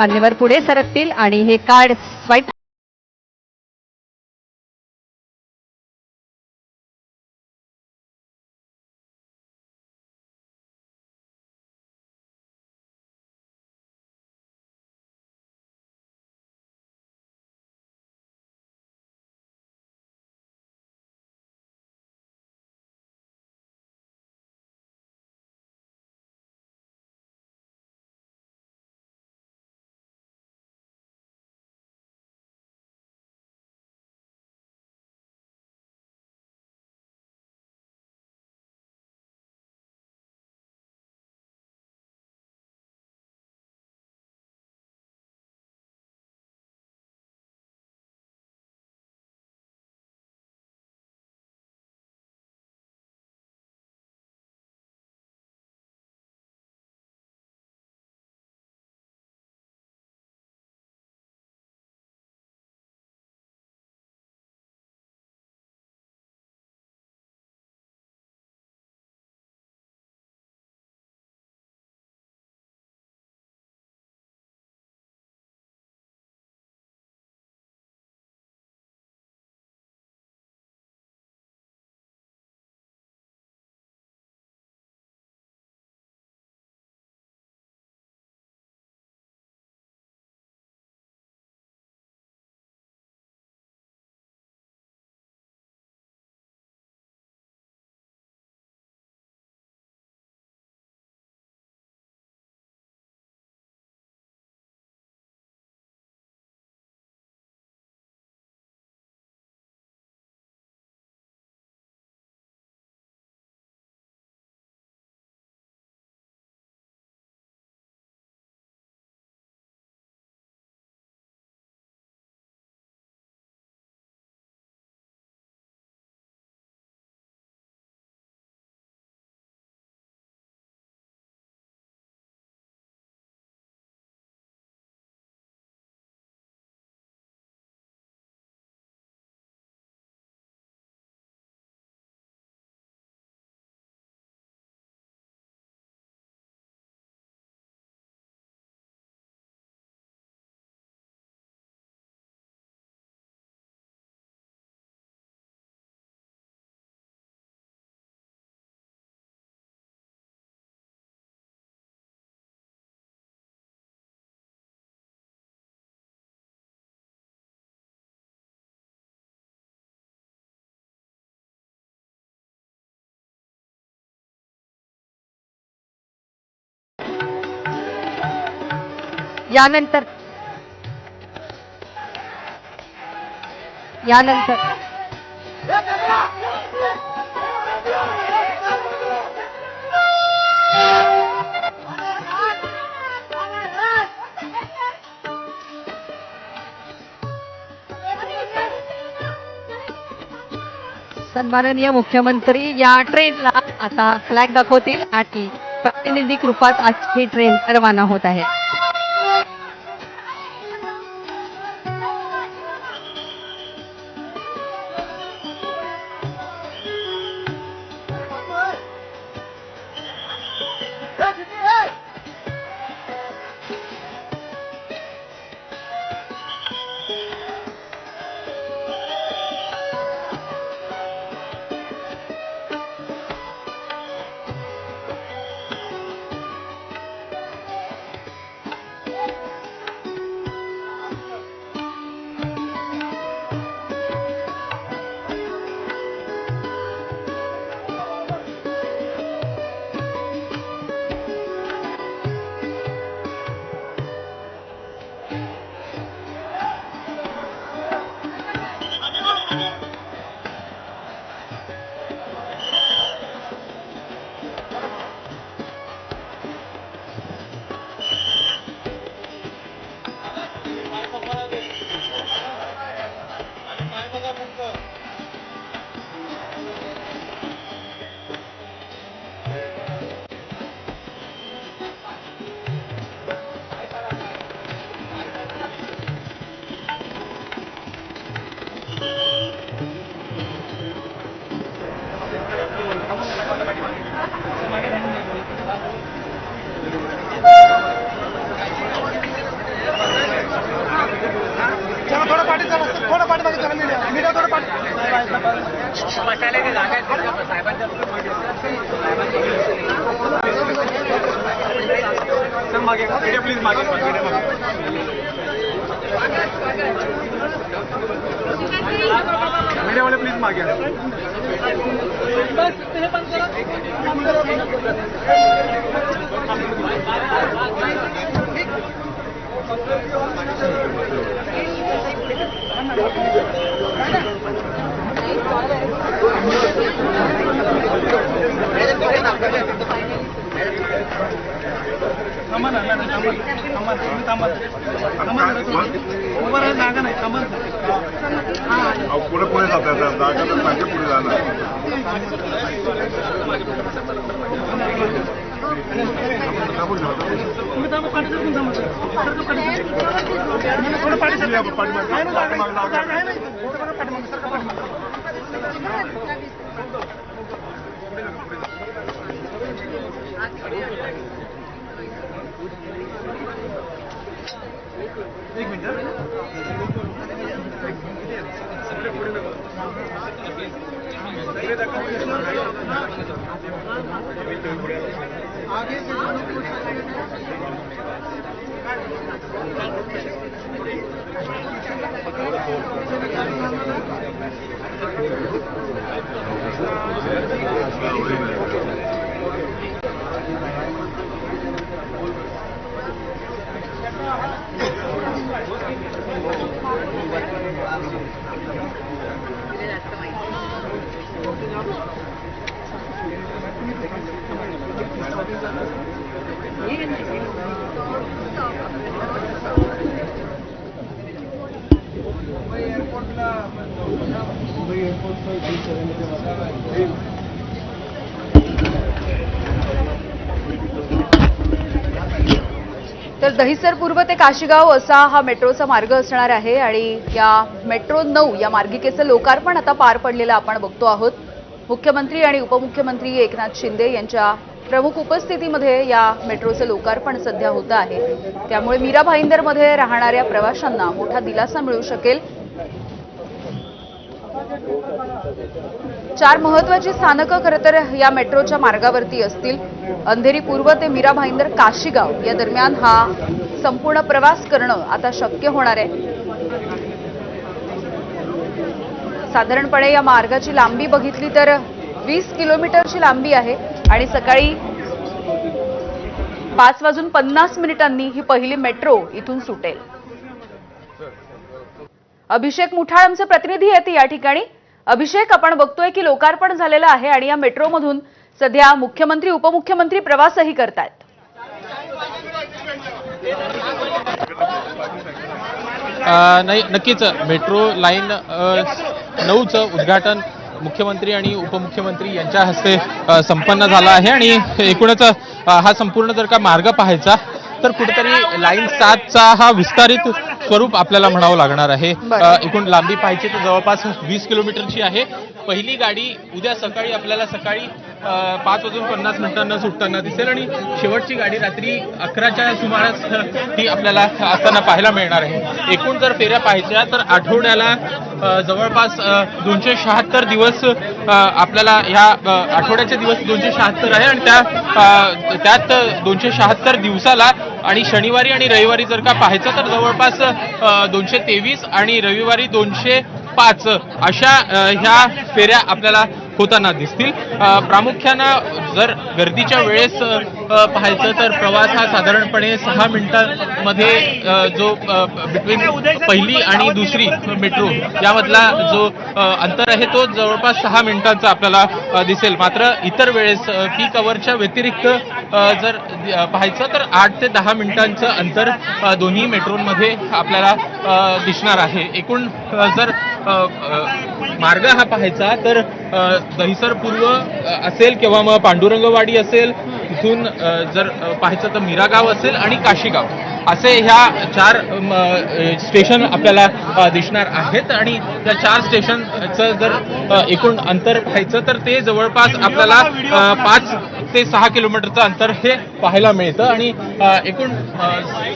मान्यवर पुढे सरकतील आणि हे कार्ड स्वाईप यानंतर यानंतर सन्माननीय मुख्यमंत्री या ट्रेनला आता फ्लॅग दाखवतील आणि प्रातिनिधिक रूपात आज ही ट्रेन रवाना होत आहे. मागे प्लीज मागे मीडिया वाले प्लीज मागे जागा नाही पुढे पुढे जातात जागा तर सांगे पुढे जाणार एक मिनिट आगे तर दहिसर पूर्व ते काशीगाव असा हा मेट्रोचा मार्ग असणार आहे आणि या मेट्रो 9 या मार्गिकेचं लोकार्पण आता पार पडलेलं आपण बघतो आहोत। मुख्यमंत्री आणि उपमुख्यमंत्री एकनाथ शिंदे यांच्या प्रमुख उपस्थितीमध्ये या मेट्रोचं लोकार्पण सध्या होत आहे। त्यामुळे मीरा भाईंदरमध्ये राहणाऱ्या प्रवाशांना मोठा दिलासा मिळू शकेल। 4 महत्त्वाची स्थानकं खरं तर या मेट्रोच्या मार्गावरती असतील। अंधेरी पूर्व ते मीरा भाईंदर काशीगाव या दरम्यान हा संपूर्ण प्रवास करणं आता शक्य होणार आहे। साधारणपणे या मार्गाची लांबी बघितली तर 20 किलोमीटरची लांबी आहे आणि सकाळी 5:50 ही पहिली मेट्रो इथून सुटेल। अभिषेक मुठाळ आमचे प्रतिनिधी आहेत या ठिकाणी। अभिषेक, आपण बघतोय की लोकार्पण झालेलं आहे आणि या मेट्रोमधून सध्या मुख्यमंत्री उपमुख्यमंत्री प्रवासही करतायत। नाही, नक्कीच मेट्रो लाईन 9चं उद्घाटन मुख्यमंत्री आणि उपमुख्यमंत्री यांच्या हस्ते संपन्न झालं आहे आणि एकूणच हा संपूर्ण जर का मार्ग पाहायचा तर कुठेतरी लाईन 7चा हा विस्तारित स्वरूप आपल्याला म्हणावं लागणार आहे। एकूण लांबी पाहायची तर जवळपास 20 किलोमीटरची आहे। पहिली गाडी उद्या सकाळी आपल्याला सकाळी 5:50 सुटताना दिसेल आणि शेवटची गाडी रात्री 11च्या सुमारास ही आपल्याला असताना पाहायला मिळणार आहे। एकूण जर फेऱ्या पाहायच्या तर आठवड्याला जवळपास 276 दिवस आपल्याला ह्या आठवड्याचे दिवस 276 आहे आणि त्यात 276 दिवसाला आणि शनिवारी आणि रविवारी जर का पाहायचं तर जवळपास 223 आणि रविवारी 205 अशा ह्या फेऱ्या आपल्याला होताना दिसतील। प्रामुख्यानं जर गर्दीच्या वेळेस पाहायचं तर प्रवास हा साधारणपणे 6 मिनिटांमध्ये जो बिटवीन पहिली आणि दुसरी मेट्रो यामधला जो अंतर आहे तो जवळपास 6 मिनिटांचा आपल्याला दिसेल। मात्र इतर वेळेस पीक अवरच्या व्यतिरिक्त जर पाहायचं तर 8 ते 10 मिनिटांचं अंतर दोन्ही मेट्रोमध्ये आपल्याला दिसणार आहे। एकूण जर मार्ग हा पाहायचा तर दहिसर पूर्व असेल किंवा मग पांडुरंगवाडी असेल, तिथून जर पाहायचं तर मीरागाव असेल आणि काशीगाव असे ह्या 4 स्टेशन आपल्याला दिसणार आहेत आणि त्या 4 स्टेशनचं जर एकूण अंतर पाहायचं तर ते जवळपास आपल्याला 5 ते 6 किलोमीटरचं अंतर हे पाहायला मिळतं आणि एकूण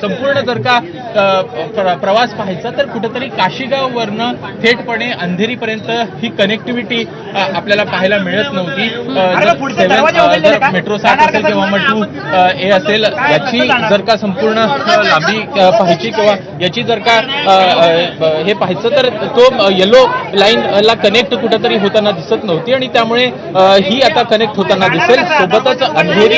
संपूर्ण जर का प्रवास पाहायचा तर कुठेतरी काशीगाववरनं थेटपणे अंधेरीपर्यंत ही कनेक्टिव्हिटी आपल्याला पाहायला मिळत नव्हती. जर मेट्रो 7 असेल किंवा मग 2A असेल, याची जर का संपूर्ण लांबी पाहायची किंवा याची जर का हे पाहायचं तर तो येलो लाईनला कनेक्ट कुठेतरी होताना दिसत नव्हती आणि त्यामुळे ही आता कनेक्ट होताना दिसेल. सोबतच अंधेरी